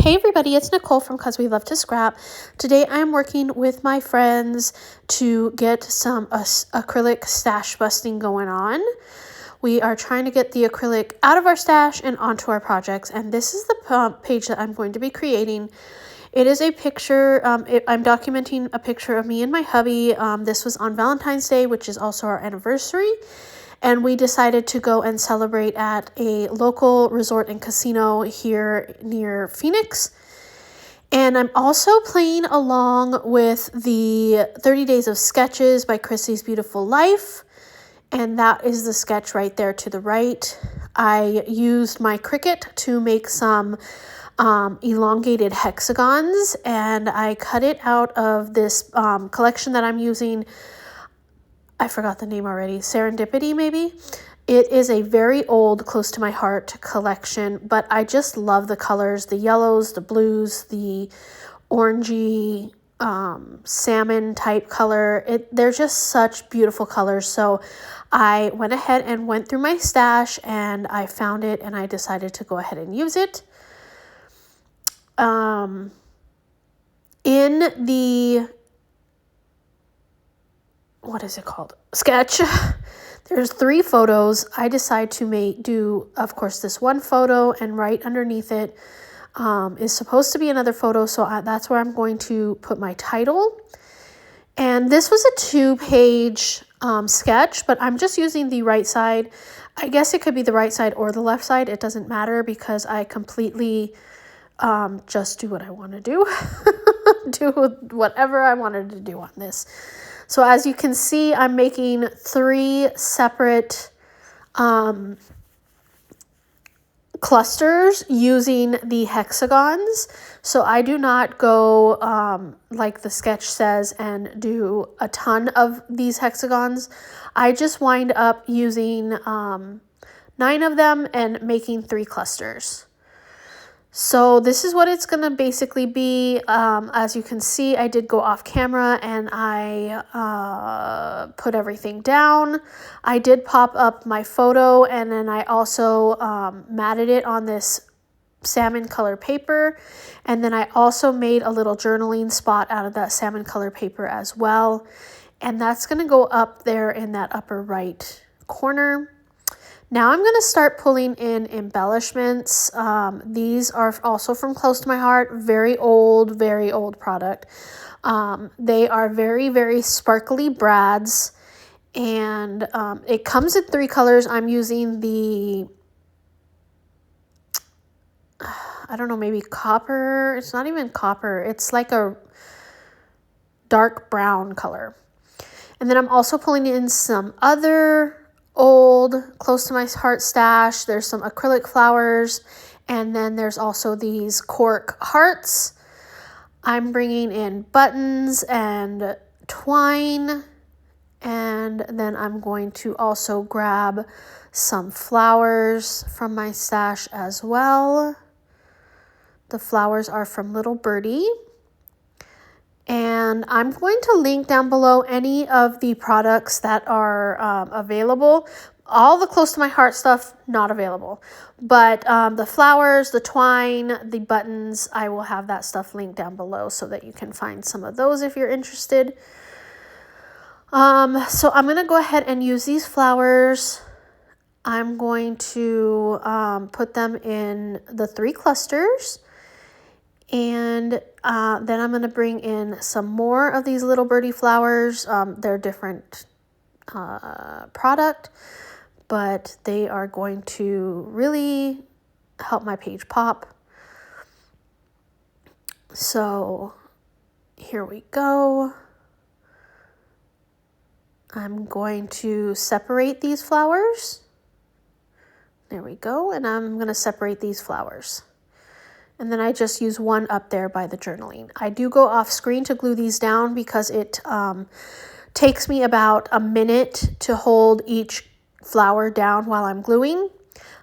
Hey everybody, it's Nicole from Cause We Love to Scrap. Today I'm working with my friends to get some acrylic stash busting going on. We are trying to get the acrylic out of our stash and onto our projects, and this is the page that I'm going to be creating. It is a picture, I'm documenting a picture of me and my hubby. This was on Valentine's Day, which is also our anniversary. And we decided to go and celebrate at a local resort and casino here near Phoenix. And I'm also playing along with the 30 Days of Sketches by Chrissy's Beautiful Life. And that is the sketch right there to the right. I used my Cricut to make some elongated hexagons, and I cut it out of this collection that I'm using. I forgot the name already. Serendipity, maybe? It is a very old, close to my heart collection, but I just love the colors, the yellows, the blues, the orangey, salmon type color. They're just such beautiful colors. So I went ahead and went through my stash and I found it and I decided to go ahead and use it. In the what is it called? Sketch. There's 3 photos. I decide to do, of course, this one photo, and right underneath it is supposed to be another photo. So that's where I'm going to put my title. And this was a 2-page sketch, but I'm just using the right side. I guess it could be the right side or the left side. It doesn't matter because I completely just do what I want to do. Do whatever I wanted to do on this. So as you can see, I'm making 3 separate clusters using the hexagons. So I do not go like the sketch says and do a ton of these hexagons. I just wind up using 9 of them and making 3 clusters. So this is what it's going to basically be. As you can see, I did go off camera and I put everything down. I did pop up my photo, and then I also matted it on this salmon color paper. And then I also made a little journaling spot out of that salmon color paper as well. And that's going to go up there in that upper right corner. Now I'm going to start pulling in embellishments. These are also from close to my heart. Very old product. They are very, very sparkly brads. And it comes in 3 colors. I'm using the, I don't know, maybe copper. It's not even copper. It's like a dark brown color. And then I'm also pulling in some other old, close to my heart stash. There's some acrylic flowers, and then there's also these cork hearts. I'm bringing in buttons and twine, and then I'm going to also grab some flowers from my stash as well. The flowers are from Little Birdie. And I'm going to link down below any of the products that are available. All the close to my heart stuff, not available. But the flowers, the twine, the buttons, I will have that stuff linked down below so that you can find some of those if you're interested. So I'm going to go ahead and use these flowers. I'm going to put them in the 3 clusters. And then I'm going to bring in some more of these Little Birdie flowers. They're different product, but they are going to really help my page pop. So here we go. I'm going to separate these flowers. There we go. And I'm going to separate these flowers. And then I just use one up there by the journaling. I do go off screen to glue these down because it takes me about a minute to hold each flower down while I'm gluing.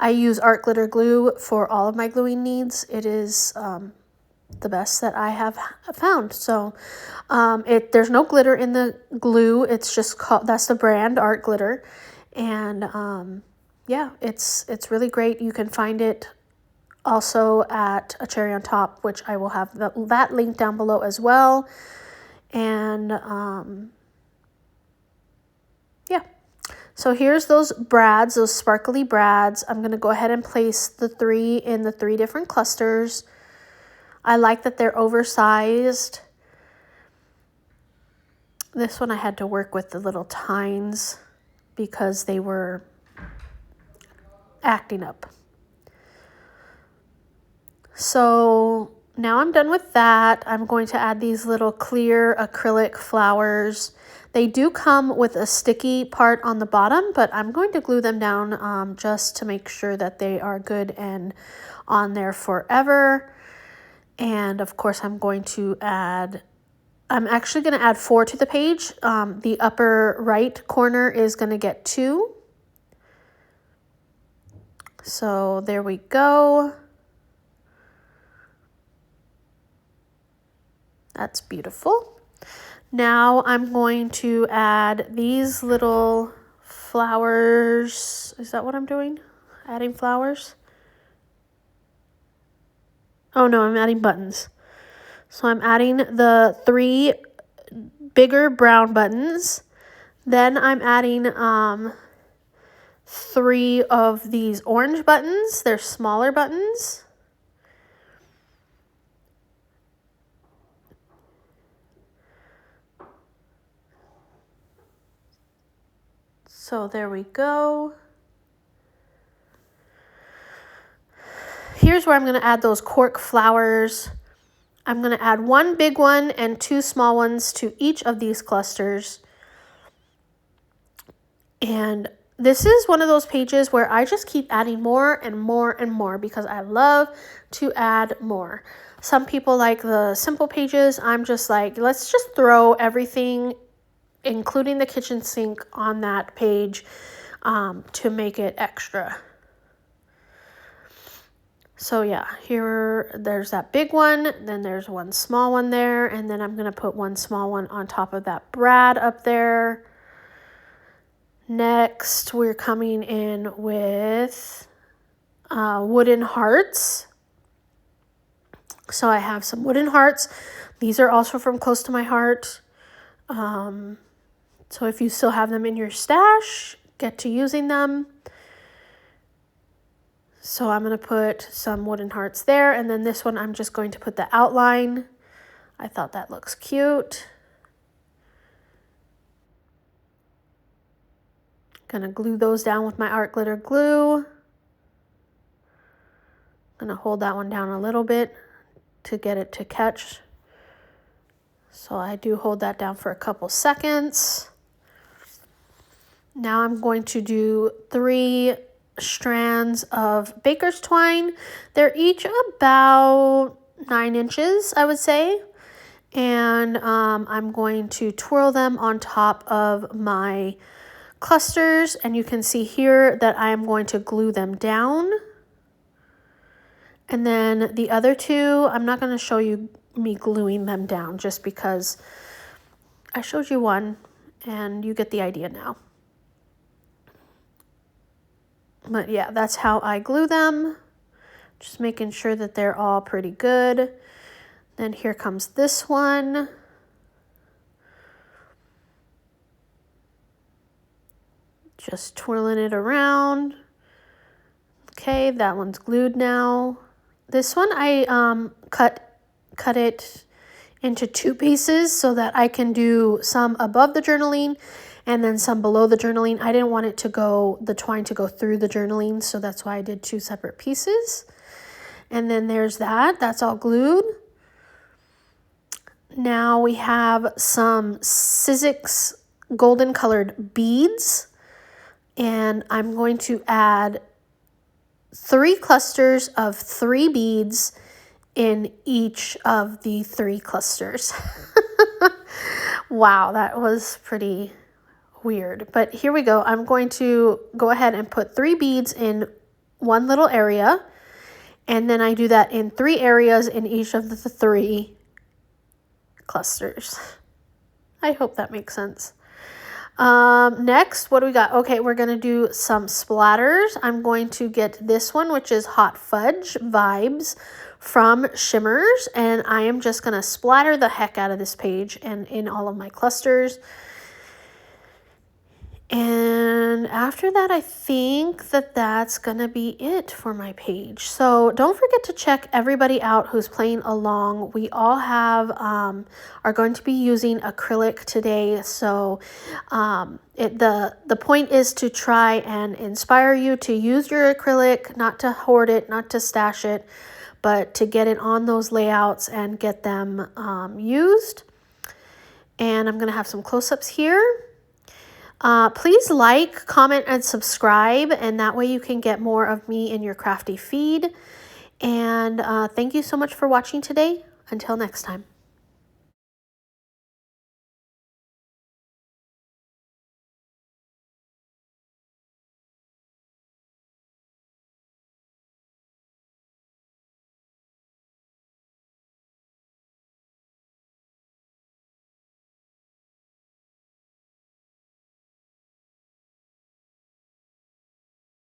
I use art glitter glue for all of my gluing needs. It is the best that I have found. So there's no glitter in the glue. It's just called, that's the brand, Art Glitter. And yeah, it's really great. You can find it also at A Cherry on Top, which I will have that link down below as well. And yeah. So here's those brads, those sparkly brads. I'm going to go ahead and place the 3 in the 3 different clusters. I like that they're oversized. This one I had to work with the little tines because they were acting up. So now I'm done with that. I'm going to add these little clear acrylic flowers. They do come with a sticky part on the bottom, but I'm going to glue them down just to make sure that they are good and on there forever. And of course I'm actually going to add 4 to the page. The upper right corner is going to get 2. So there we go. That's beautiful. Now I'm going to add these little flowers. Is that what I'm doing? Adding flowers? Oh no, I'm adding buttons. So I'm adding the 3 bigger brown buttons. Then I'm adding 3 of these orange buttons. They're smaller buttons. So there we go. Here's where I'm going to add those cork flowers. I'm going to add 1 big one and 2 small ones to each of these clusters. And this is one of those pages where I just keep adding more and more and more because I love to add more. Some people like the simple pages. I'm just like, let's just throw everything, including the kitchen sink, on that page to make it extra. So yeah, there's that big one, then there's 1 small one there, and then I'm going to put 1 small one on top of that brad up there. Next, we're coming in with wooden hearts. So I have some wooden hearts. These are also from Close to My Heart. So if you still have them in your stash, get to using them. So I'm going to put some wooden hearts there, and then this one I'm just going to put the outline. I thought that looks cute. Gonna glue those down with my art glitter glue. Gonna hold that one down a little bit to get it to catch. So I do hold that down for a couple seconds. Now I'm going to do 3 strands of baker's twine. They're each about 9 inches, I would say. And I'm going to twirl them on top of my clusters, and you can see here that I am going to glue them down. And then the other 2, I'm not going to show you me gluing them down just because I showed you one and you get the idea now. But yeah, that's how I glue them. Just making sure that they're all pretty good. Then here comes this one. Just twirling it around. Okay, that one's glued now. This one I cut it into 2 pieces so that I can do some above the journaling and then some below the journaling. I didn't want the twine to go through the journaling, so that's why I did 2 separate pieces. And then there's that's all glued. Now we have some Sizzix golden colored beads, and I'm going to add 3 clusters of 3 beads in each of the 3 clusters. Wow, that was pretty weird, but here we go. I'm going to go ahead and put 3 beads in one little area, and then I do that in 3 areas in each of the 3 clusters. I hope that makes sense. Next, what do we got? Okay, we're going to do some splatters. I'm going to get this one, which is Hot Fudge Vibes from Shimmerz, and I am just going to splatter the heck out of this page and in all of my clusters. And after that, I think that that's going to be it for my page. So don't forget to check everybody out who's playing along. We all have, are going to be using acrylic today. So the point is to try and inspire you to use your acrylic, not to hoard it, not to stash it, but to get it on those layouts and get them used. And I'm going to have some close-ups here. Please like, comment, and subscribe, and that way you can get more of me in your crafty feed. And thank you so much for watching today. Until next time.